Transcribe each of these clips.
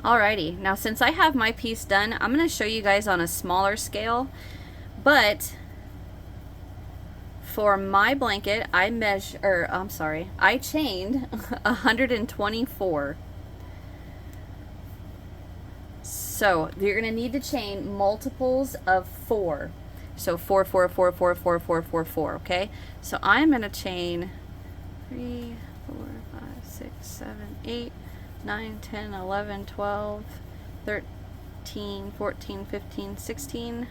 Alrighty, now since I have my piece done, I'm going to show you guys on a smaller scale, but for my blanket, I chained 124. So you're going to need to chain multiples of 4. So 4, 4, 4, 4, 4, 4, 4, 4, okay? So I'm going to chain 3, 4, 5, 6, 7, 8, 9, 10, 11, 12, 13, 14, 15, 16,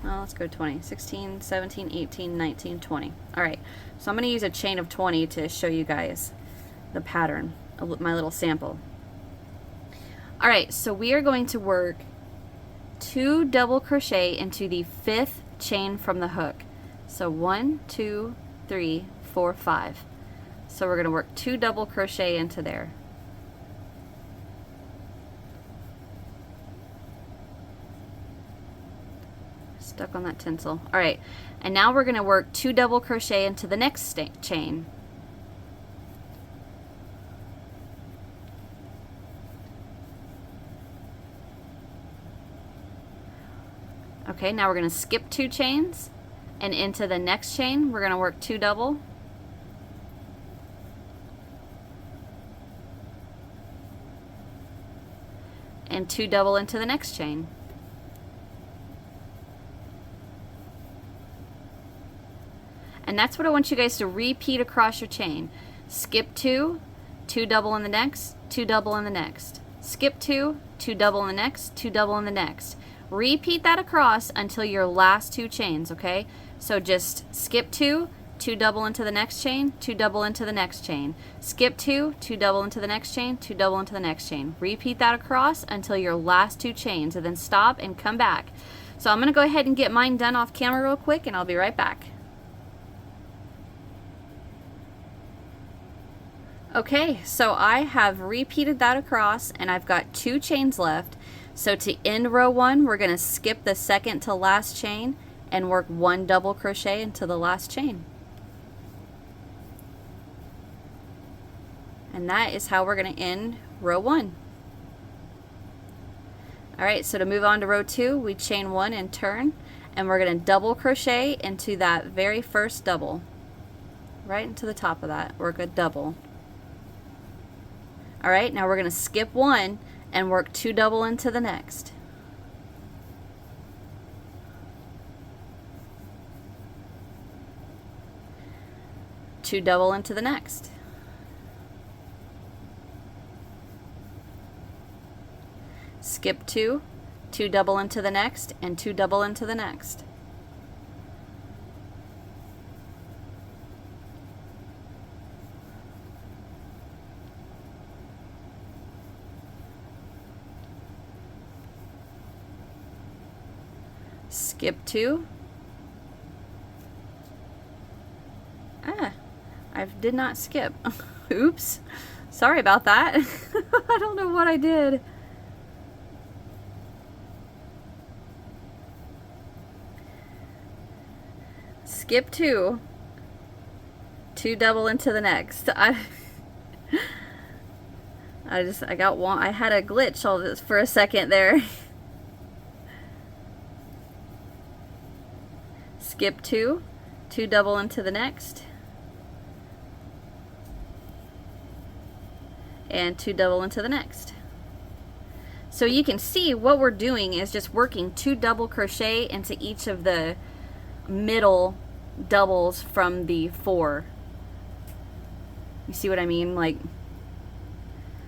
well, let's go 20, 16, 17, 18, 19, 20. Alright, so I'm going to use a chain of 20 to show you guys the pattern, my little sample. Alright, so we are going to work 2 double crochet into the 5th chain from the hook. So 1, 2, 3, 4, 5. So we're going to work 2 double crochet into there. Stuck on that tinsel. Alright, and now we're going to work 2 double crochet into the next chain. Okay, now we're going to skip 2 chains, and into the next chain we're going to work 2 double. And 2 double into the next chain. And that's what I want you guys to repeat across your chain. Skip 2, 2 double in the next, 2 double in the next. Skip 2, 2 double in the next, 2 double in the next. Repeat that across until your last 2 chains, okay? So just skip 2, 2 double into the next chain, 2 double into the next chain. Skip 2, 2 double into the next chain, 2 double into the next chain. Repeat that across until your last 2 chains, and then stop and come back. So I'm going to go ahead and get mine done off camera real quick, and I'll be right back. Okay, so I have repeated that across, and I've got 2 chains left. So to end row 1, we're going to skip the second to last chain and work 1 double crochet into the last chain. And that is how we're going to end row 1. Alright, so to move on to row 2, we chain 1 and turn, and we're going to double crochet into that very first double. Right into the top of that, work a double. Alright, now we're going to skip 1 and work 2 double into the next. Two double into the next. Skip 2, 2 double into the next, and 2 double into the next. Skip 2. I did not skip. Oops. Sorry about that. I don't know what I did. Skip 2. 2 double into the next. I had a glitch all this for a second there. Skip 2, 2 double into the next, and 2 double into the next. So you can see what we're doing is just working 2 double crochet into each of the middle doubles from the 4. You see what I mean? Like,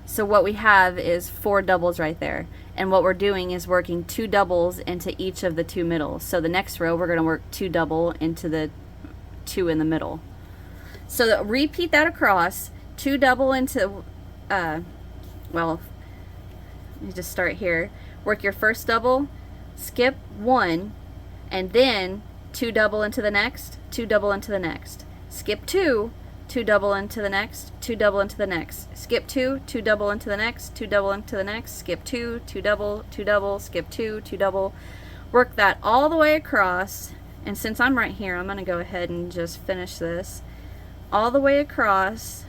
so what we have is 4 doubles right there, and what we're doing is working 2 doubles into each of the 2 middles. So the next row we're going to work 2 double into the 2 in the middle. So repeat that across. 2 double into well, you just start here. Work your first double, skip 1, and then 2 double into the next, 2 double into the next. Skip 2, 2 double into the next, 2 double into the next. Skip 2, 2 double into the next, 2 double into the next. Skip 2, 2 double, 2 double, skip 2, 2 double. Work that all the way across, and since I'm right here, I'm going to go ahead and just finish this all the way across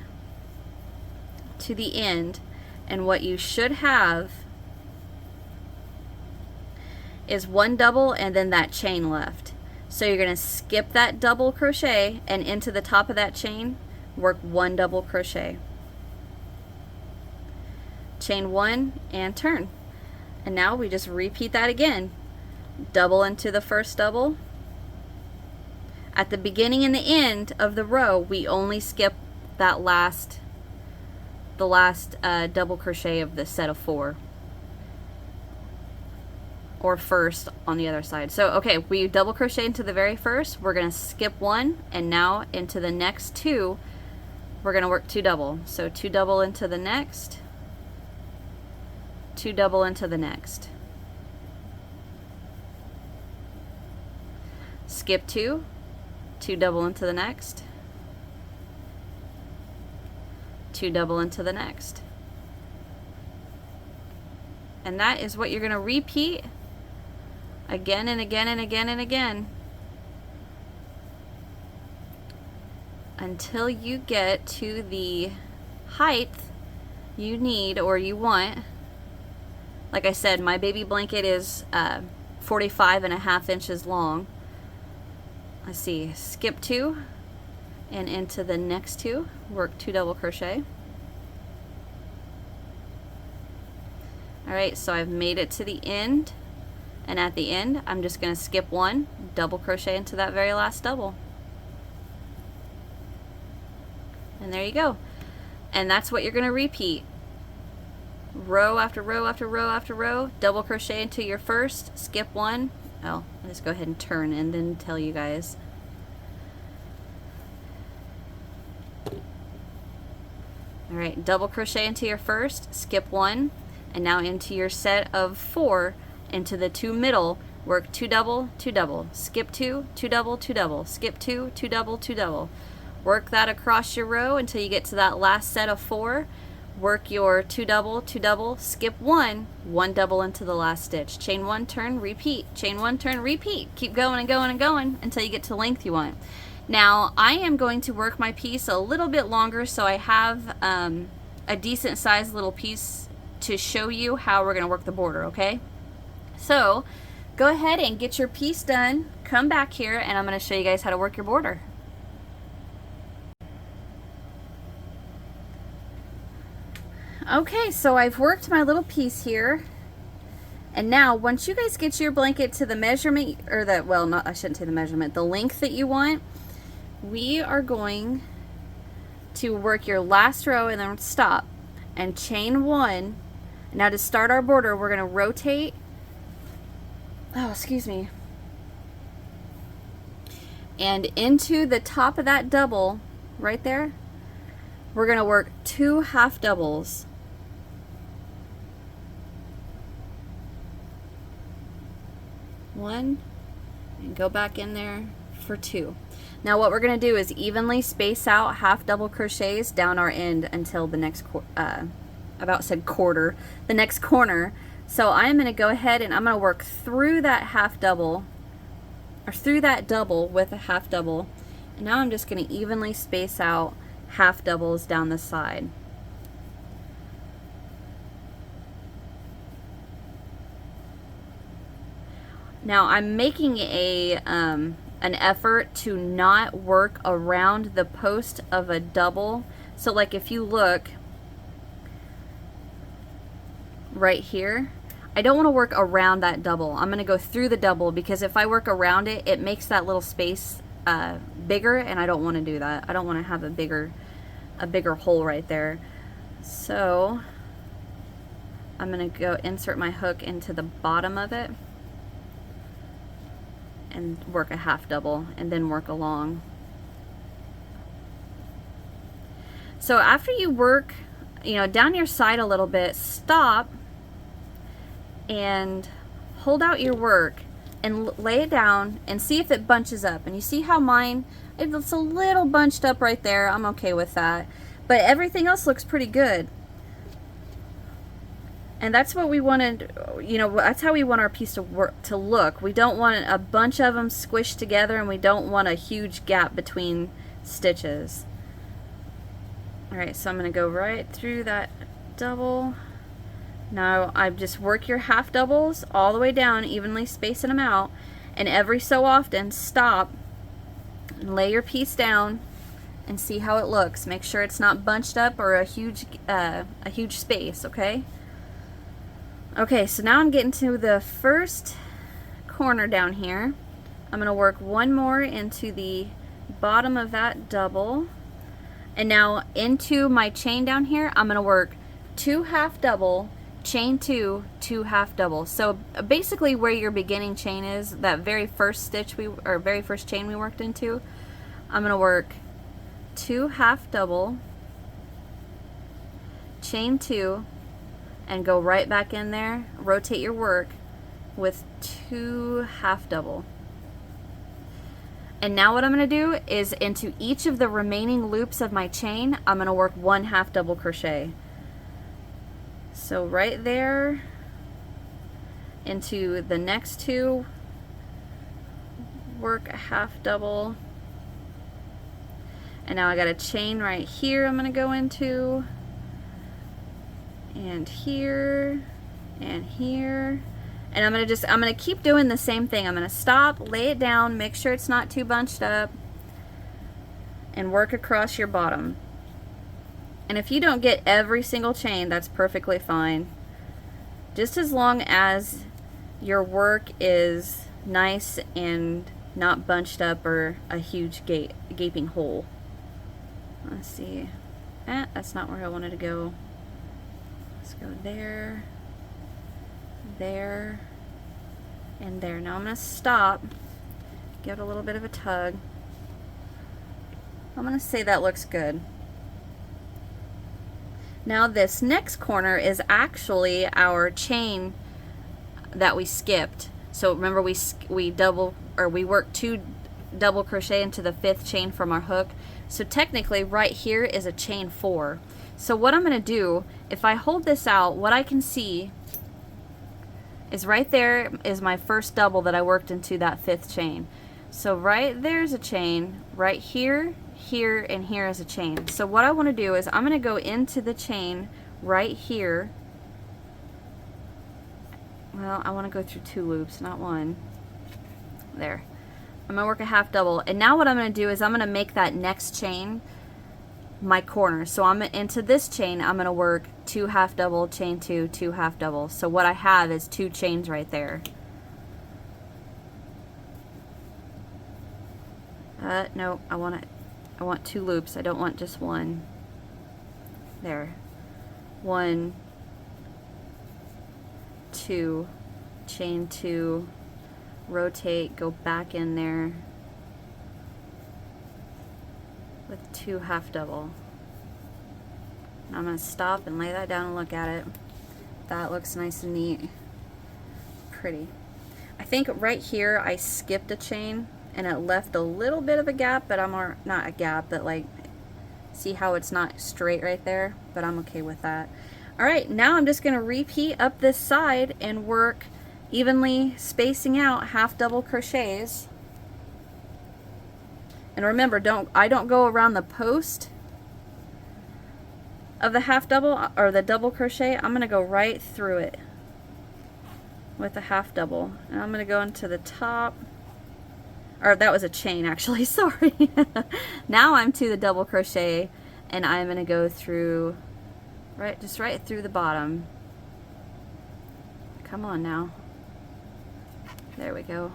to the end. And what you should have is 1 double and then that chain left. So you're going to skip that double crochet and into the top of that chain, work 1 double crochet. Chain 1 and turn. And now we just repeat that again. Double into the first double. At the beginning and the end of the row, we only skip that the last double crochet of the set of 4. Or first on the other side. So okay, we double crochet into the very first, we're going to skip 1, and now into the next 2 we're going to work 2 double. So 2 double into the next, 2 double into the next, skip 2, 2 double into the next, 2 double into the next. And that is what you're going to repeat again and again and again and again until you get to the height you need or you want. Like I said, my baby blanket is 45.5 inches long. Let's see, skip 2 and into the next 2, work 2 double crochet. Alright, so I've made it to the end, and at the end I'm just going to skip 1, double crochet into that very last double. And there you go. And that's what you're going to repeat. Row after row after row after row, double crochet into your first, skip 1. Oh, let's go ahead and turn and then tell you guys. Alright, double crochet into your first, skip 1, and now into your set of 4, into the 2 middle, work 2 double, 2 double, skip 2, 2 double, 2 double, skip 2, 2 double, 2 double. Work that across your row until you get to that last set of 4. Work your 2 double, skip 1, 1 double into the last stitch. Chain 1, turn, repeat. Chain 1, turn, repeat. Keep going and going and going until you get to the length you want. Now, I am going to work my piece a little bit longer so I have a decent sized little piece to show you how we're going to work the border, okay? So, go ahead and get your piece done. Come back here and I'm going to show you guys how to work your border. Okay, so I've worked my little piece here, and now once you guys get your blanket to the measurement, or the, well, not, I shouldn't say the measurement, the length that you want, we are going to work your last row and then stop and chain 1. Now to start our border, we're going to rotate, oh, excuse me, and into the top of that double right there, we're going to work 2 half doubles. 1 and go back in there for 2. Now what we're going to do is evenly space out half double crochets down our end until the next the next corner. So I'm going to go ahead and I'm going to work through that half double, or through that double with a half double, and now I'm just going to evenly space out half doubles down the side. Now I'm making an effort to not work around the post of a double. So like if you look right here, I don't want to work around that double. I'm going to go through the double, because if I work around it, it makes that little space bigger, and I don't want to do that. I don't want to have a bigger hole right there. So I'm going to go insert my hook into the bottom of it and work a half double and then work along. So after you work, you know, down your side a little bit, stop and hold out your work and lay it down and see if it bunches up. And you see how mine, it's a little bunched up right there. I'm okay with that, but everything else looks pretty good. And that's what we wanted, you know, that's how we want our piece to look. We don't want a bunch of them squished together, and we don't want a huge gap between stitches. Alright, so I'm going to go right through that double, Now I just work your half doubles all the way down, evenly spacing them out, and every so often stop and lay your piece down and see how it looks. Make sure it's not bunched up or a huge space, okay? Okay, so now I'm getting to the first corner down here. I'm going to work one more into the bottom of that double, and now into my chain down here I'm going to work 2 half double, chain 2, 2 half double. So basically where your beginning chain is, that very first stitch very first chain we worked into, I'm going to work 2 half double, chain 2, and go right back in there, rotate your work with 2 half double. And now what I'm going to do is into each of the remaining loops of my chain, I'm going to work 1 half double crochet. So right there, into the next 2, work a half double. And now I got a chain right here I'm going to go into, and here, and here. And I'm going to keep doing the same thing. I'm going to stop, lay it down, make sure it's not too bunched up, and work across your bottom. And if you don't get every single chain, that's perfectly fine. Just as long as your work is nice and not bunched up or a huge gaping hole. Let's see. That's not where I wanted to go. Let's go there, there, and there. Now I'm going to stop, give it a little bit of a tug. I'm going to say that looks good. Now this next corner is actually our chain that we skipped. So remember we worked 2 double crochet into the 5th chain from our hook. So technically right here is a chain 4. So what I'm going to do, if I hold this out, what I can see is right there is my first double that I worked into that 5th chain. So right there's a chain, right here, here, and here is a chain. So what I want to do is I'm going to go into the chain right here. Well, I want to go through 2 loops, not 1. There. I'm going to work a half double, and now what I'm going to do is I'm going to make that next chain my corner. So I'm into this chain, I'm going to work 2 half double, chain 2, 2 half double. So what I have is 2 chains right there. No, I want 2 loops. I don't want just 1. There. 1, 2, chain 2, rotate, go back in there with 2 half double. And I'm going to stop and lay that down and look at it. That looks nice and neat. Pretty. I think right here I skipped a chain and it left a little bit of a gap, but not a gap, but like, see how it's not straight right there? But I'm okay with that. Alright, now I'm just going to repeat up this side and work evenly spacing out half double crochets. And remember, I don't go around the post of the half double or the double crochet. I'm going to go right through it with a half double. And I'm going to go into the top. Or that was a chain actually, sorry. Now I'm to the double crochet and I'm going to go through just right through the bottom. Come on now. There we go.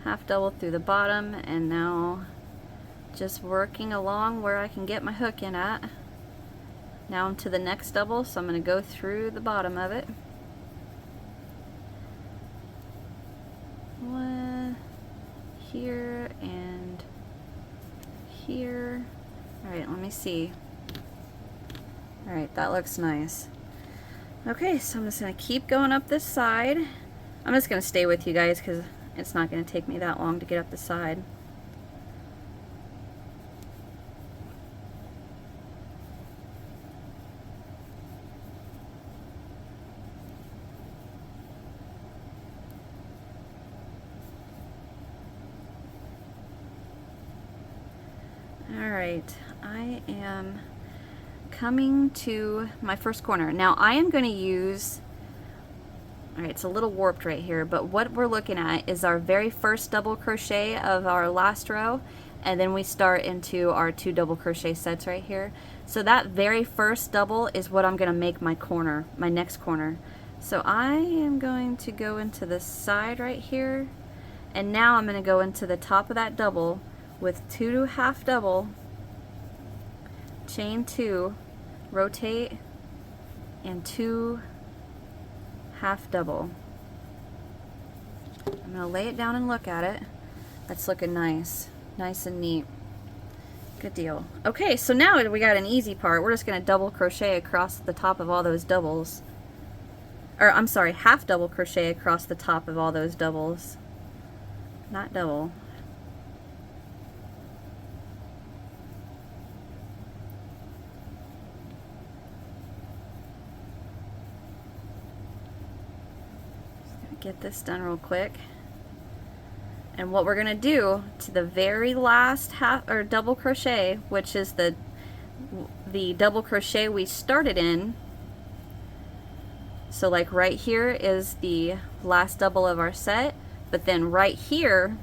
Half double through the bottom, and now just working along where I can get my hook in at. Now I'm to the next double, so I'm going to go through the bottom of it. 1 here and here. Alright, let me see. Alright, that looks nice. Okay, so I'm just going to keep going up this side. I'm just going to stay with you guys because it's not going to take me that long to get up the side. Alright, I am coming to my first corner. Now I am going to use All right, it's a little warped right here, but what we're looking at is our very first double crochet of our last row, and then we start into our 2 double crochet sets right here. So that very first double is what I'm going to make my corner, my next corner. So I am going to go into the side right here, and now I'm going to go into the top of that double with 2 half double, chain 2, rotate, and 2 half double. I'm going to lay it down and look at it. That's looking nice. Nice and neat. Good deal. Okay, so now we got an easy part. We're just going to double crochet across the top of all those doubles. Or, I'm sorry, half double crochet across the top of all those doubles. Not double. Get this done real quick. And what we're going to do to the very last half or double crochet, which is the double crochet we started in. So like right here is the last double of our set, but then right here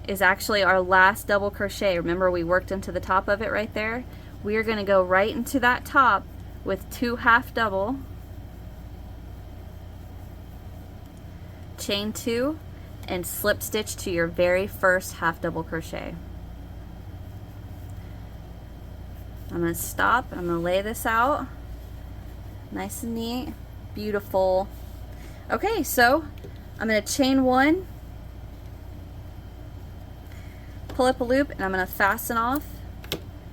is actually our last double crochet. Remember we worked into the top of it right there? We are going to go right into that top with 2 half double, chain 2, and slip stitch to your very first half double crochet. I'm going to stop. I'm going to lay this out nice and neat, beautiful. Okay, so I'm going to chain 1, pull up a loop, and I'm going to fasten off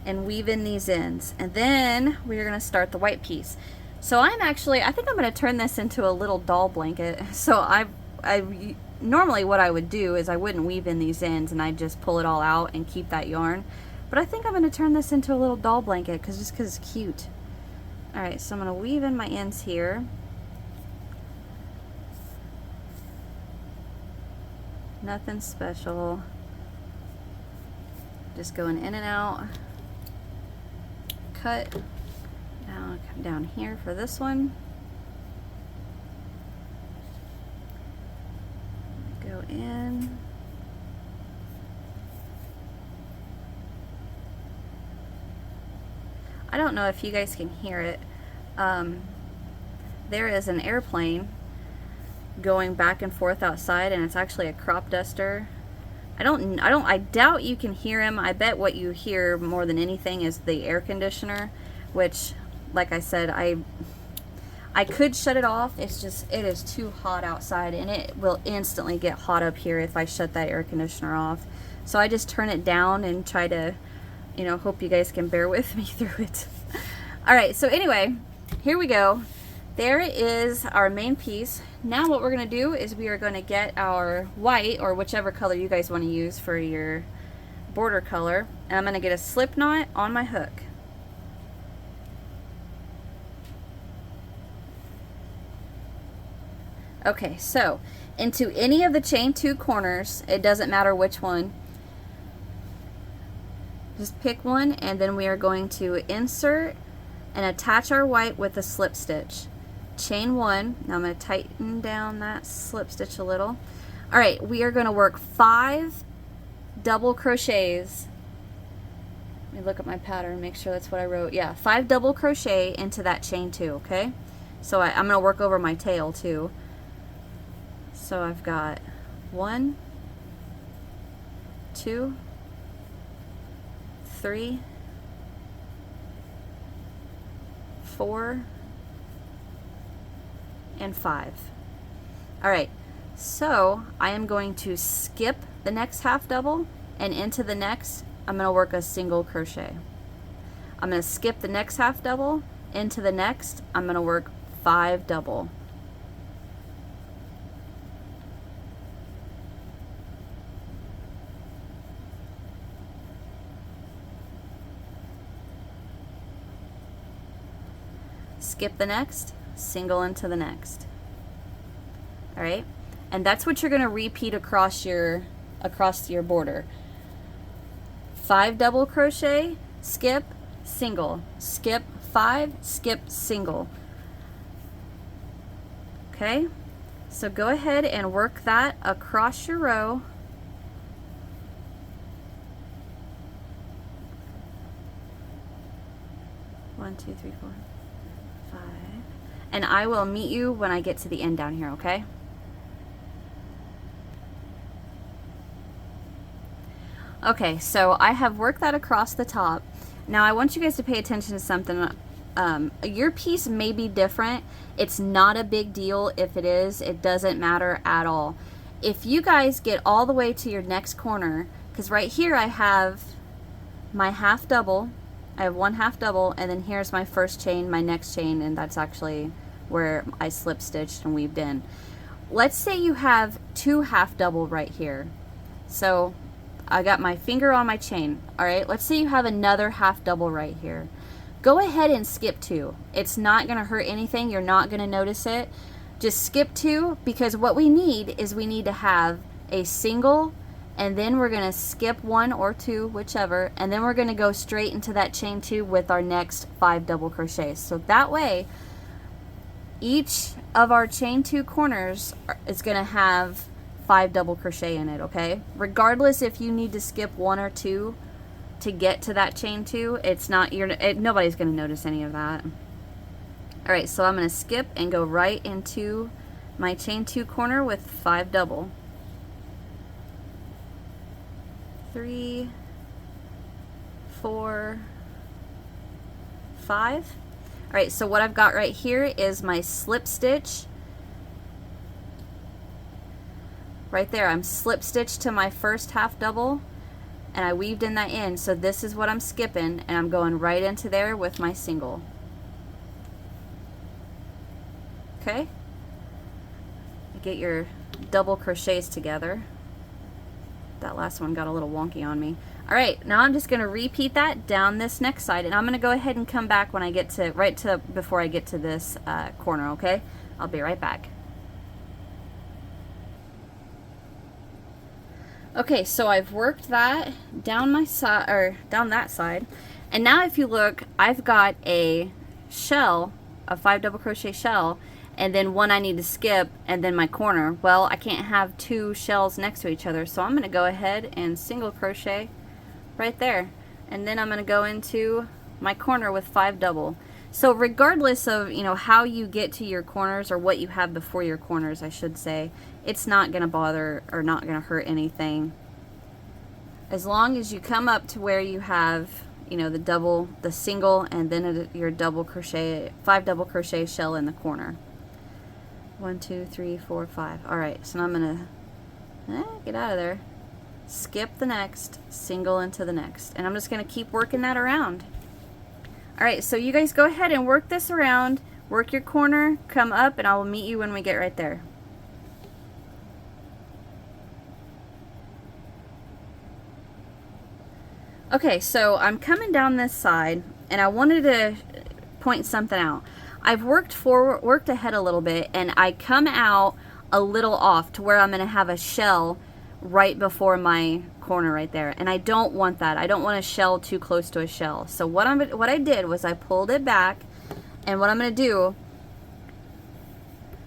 and weave in these ends, and then we're going to start the white piece. So I think I'm going to turn this into a little doll blanket. So I normally what I would do is I wouldn't weave in these ends and I'd just pull it all out and keep that yarn. But I think I'm going to turn this into a little doll blanket just because it's cute. Alright, so I'm going to weave in my ends here. Nothing special. Just going in and out. Cut. Now I'll come down here for this one. Go in. I don't know if you guys can hear it. There is an airplane going back and forth outside, and it's actually a crop duster. I doubt you can hear him. I bet what you hear more than anything is the air conditioner, which, like I said, I could shut it off. It's just, it is too hot outside, and it will instantly get hot up here if I shut that air conditioner off. So I just turn it down and try to, you know, hope you guys can bear with me through it. Alright, so anyway, here we go. There is our main piece. Now what we're going to do is we are going to get our white, or whichever color you guys want to use for your border color, and I'm going to get a slip knot on my hook. Okay, so into any of the chain 2 corners, it doesn't matter which one, just pick one, and then we are going to insert and attach our white with a slip stitch. Chain 1. Now I'm going to tighten down that slip stitch a little. Alright, we are going to work 5 double crochets. Let me look at my pattern, make sure that's what I wrote. Yeah, 5 double crochet into that chain 2, okay? So I'm going to work over my tail too. So I've got 1, 2, 3, 4, and 5. Alright, so I am going to skip the next half double, and into the next I'm going to work a single crochet. I'm going to skip the next half double, into the next I'm going to work 5 double. Skip the next, single into the next. Alright, and that's what you're going to repeat across your border. 5 double crochet, skip, single, skip 5, skip, single. Okay, so go ahead and work that across your row. One, two, three, four, five. And I will meet you when I get to the end down here, okay? Okay, so I have worked that across the top. Now I want you guys to pay attention to something. Your piece may be different. It's not a big deal if it is. It doesn't matter at all. If you guys get all the way to your next corner, because right here I have my half double, I have one half double, and then here's my first chain, my next chain, and that's actually where I slip stitched and weaved in. Let's say you have two half double right here. So I got my finger on my chain. All right, let's say you have another half double right here. Go ahead and skip two. It's not gonna hurt anything. You're not gonna notice it. Just skip two, because what we need is we need to have a single, and then we're gonna skip one or two, whichever, and then we're gonna go straight into that chain two with our next 5 double crochets. So that way, each of our chain two corners is gonna have 5 double crochet in it, okay? Regardless if you need to skip one or two to get to that chain two, it's not, nobody's gonna notice any of that. All right, so I'm gonna skip and go right into my chain two corner with 5 double. 3, 4, 5. All right, so what I've got right here is my slip stitch. Right there, I'm slip stitched to my first half double, and I weaved in that in. So this is what I'm skipping, and I'm going right into there with my single. Okay? Get your double crochets together. That last one got a little wonky on me. All right, now I'm just gonna repeat that down this next side, and I'm gonna go ahead and come back when I get to, before I get to this corner, okay? I'll be right back. Okay, so I've worked that down my side, or down that side, and now if you look, I've got a shell, a 5 double crochet shell, and then one I need to skip, and then my corner. Well, I can't have two shells next to each other, so I'm gonna go ahead and single crochet right there, and then I'm gonna go into my corner with 5 double. So regardless of, you know, how you get to your corners, or what you have before your corners, I should say, it's not gonna bother or not gonna hurt anything. As long as you come up to where you have, you know, the single, and then your double crochet, 5 double crochet shell in the corner. 1, 2, 3, 4, 5. All right, so I'm gonna get out of there, skip the next, single into the next, and I'm just gonna keep working that around. All right, so you guys go ahead and work this around, work your corner, come up, and I will meet you when we get right there. Okay, so I'm coming down this side, and I wanted to point something out. I've worked ahead a little bit, and I come out a little off to where I'm going to have a shell right before my corner right there, and I don't want that. I don't want a shell too close to a shell. So what I did was I pulled it back, and what I'm going to do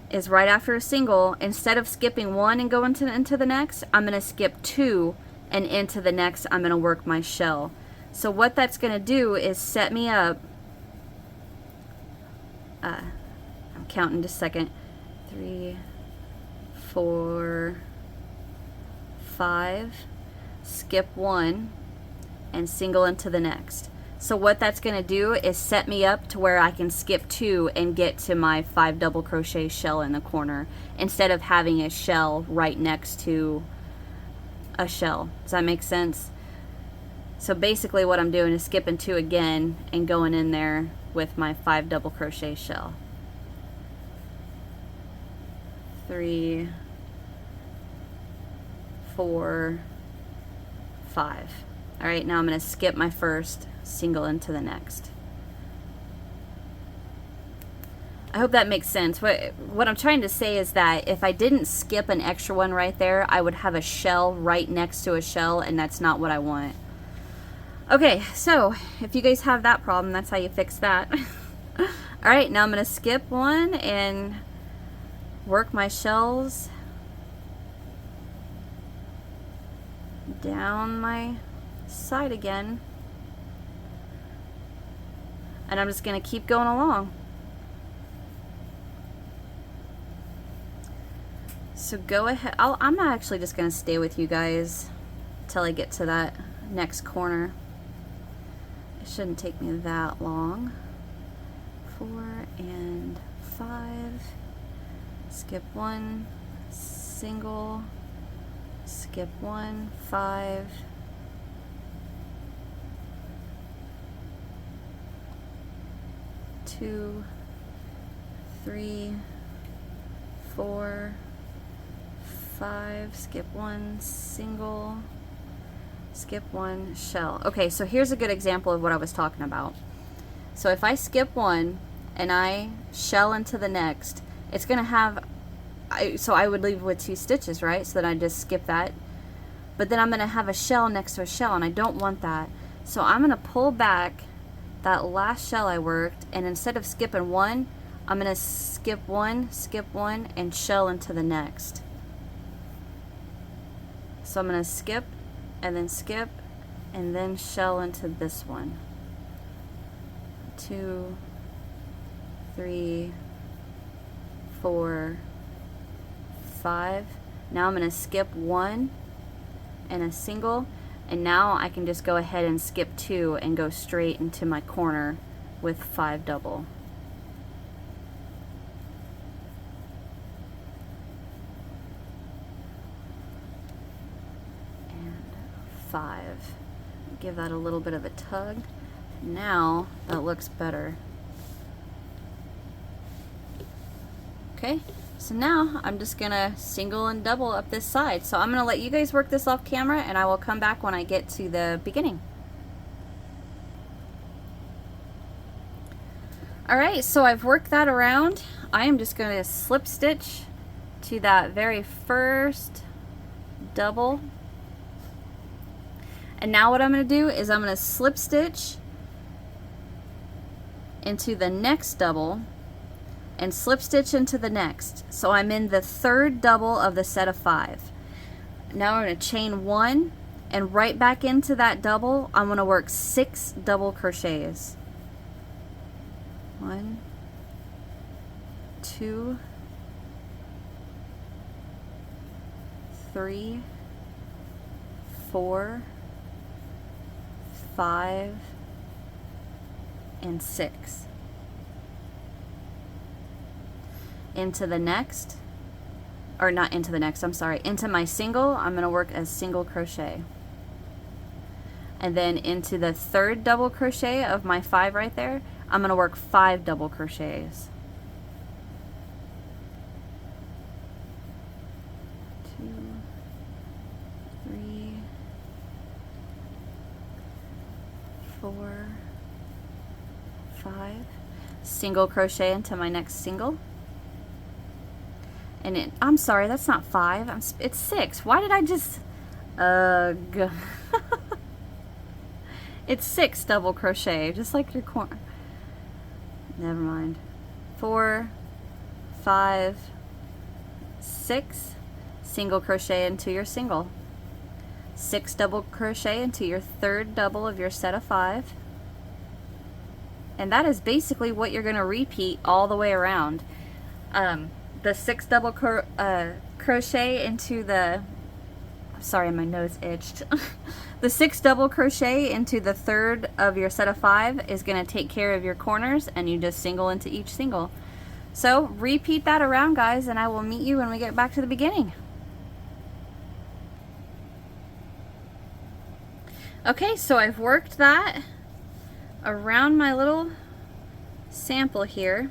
is right after a single, instead of skipping one and going into the next, I'm going to skip two, and into the next I'm going to work my shell. So what that's going to do is set me up, I'm counting just a second, 3, 4, 5, skip one, and single into the next. So what that's going to do is set me up to where I can skip two and get to my 5 double crochet shell in the corner, instead of having a shell right next to a shell. Does that make sense? So basically what I'm doing is skipping two again and going in there with my 5 double crochet shell. 3, 4, 5. All right, now I'm going to skip my first, single into the next. I hope that makes sense. What I'm trying to say is that if I didn't skip an extra one right there, I would have a shell right next to a shell, and that's not what I want. Okay, so if you guys have that problem, that's how you fix that. All right, now I'm going to skip one and work my shells down my side again, and I'm just going to keep going along. So go ahead. I'm actually just going to stay with you guys till I get to that next corner. It shouldn't take me that long. 4 and 5, skip 1, single, skip 1, 5, two, 3, 4, 5, skip 1, single, skip 1, shell. Okay, so here's a good example of what I was talking about. So if I skip 1 and I shell into the next, it's gonna have, so I would leave with 2 stitches, right? So then I just skip that, but then I'm gonna have a shell next to a shell, and I don't want that. So I'm gonna pull back that last shell I worked, and instead of skipping 1, I'm gonna skip 1, and shell into the next. So I'm gonna skip, and then shell into this one. 2, 3, 4, 5. Now I'm going to skip 1 and a single, and now I can just go ahead and skip 2 and go straight into my corner with 5 double. And 5. Give that a little bit of a tug. Now that looks better. Okay, so now I'm just gonna single and double up this side. So I'm gonna let you guys work this off camera, and I will come back when I get to the beginning. Alright, so I've worked that around. I am just gonna slip stitch to that very first double. And now what I'm gonna do is I'm gonna slip stitch into the next double and slip stitch into the next. So I'm in the third double of the set of 5. Now I'm going to chain 1, and right back into that double I'm going to work 6 double crochets. 1, 2, 3, 4, 5, and 6. Into the next, or not into the next, I'm sorry, into my single, I'm going to work a single crochet. And then into the third double crochet of my 5 right there, I'm going to work 5 double crochets. 2, 3, 4, 5, single crochet into my next single. And I'm sorry, that's not 5. It's 6. Why did I just... It's 6 double crochet, just like your corner. Never mind. 4, 5, 6, single crochet into your single. 6 double crochet into your third double of your set of 5. And that is basically what you're going to repeat all the way around. The 6 double crochet into the, sorry, my nose itched. The 6 double crochet into the third of your set of 5 is going to take care of your corners, and you just single into each single. So repeat that around, guys, and I will meet you when we get back to the beginning. Okay, so I've worked that around my little sample here.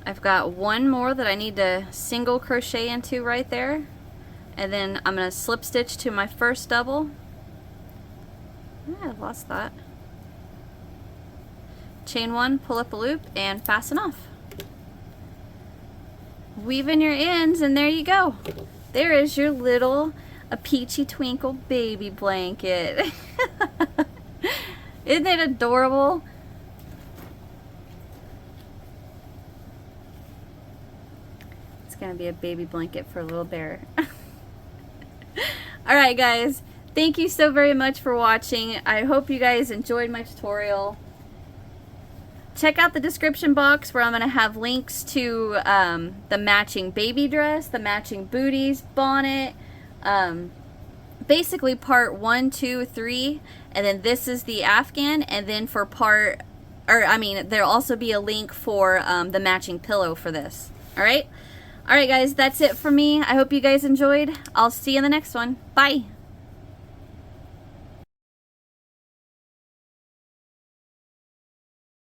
I've got one more that I need to single crochet into right there, and then I'm going to slip stitch to my first double. I lost that. Chain 1, pull up a loop, and fasten off. Weave in your ends, and there you go. There is your little Peachy Twinkle baby blanket. Isn't it adorable? to be a baby blanket for a little bear. Alright guys, thank you so very much for watching. I hope you guys enjoyed my tutorial. Check out the description box where I'm going to have links to the matching baby dress, the matching booties, bonnet, basically part 1, 2, 3, and then this is the Afghan, and then for there'll also be a link for the matching pillow for this. Alright? Alright guys, that's it for me. I hope you guys enjoyed. I'll see you in the next one. Bye!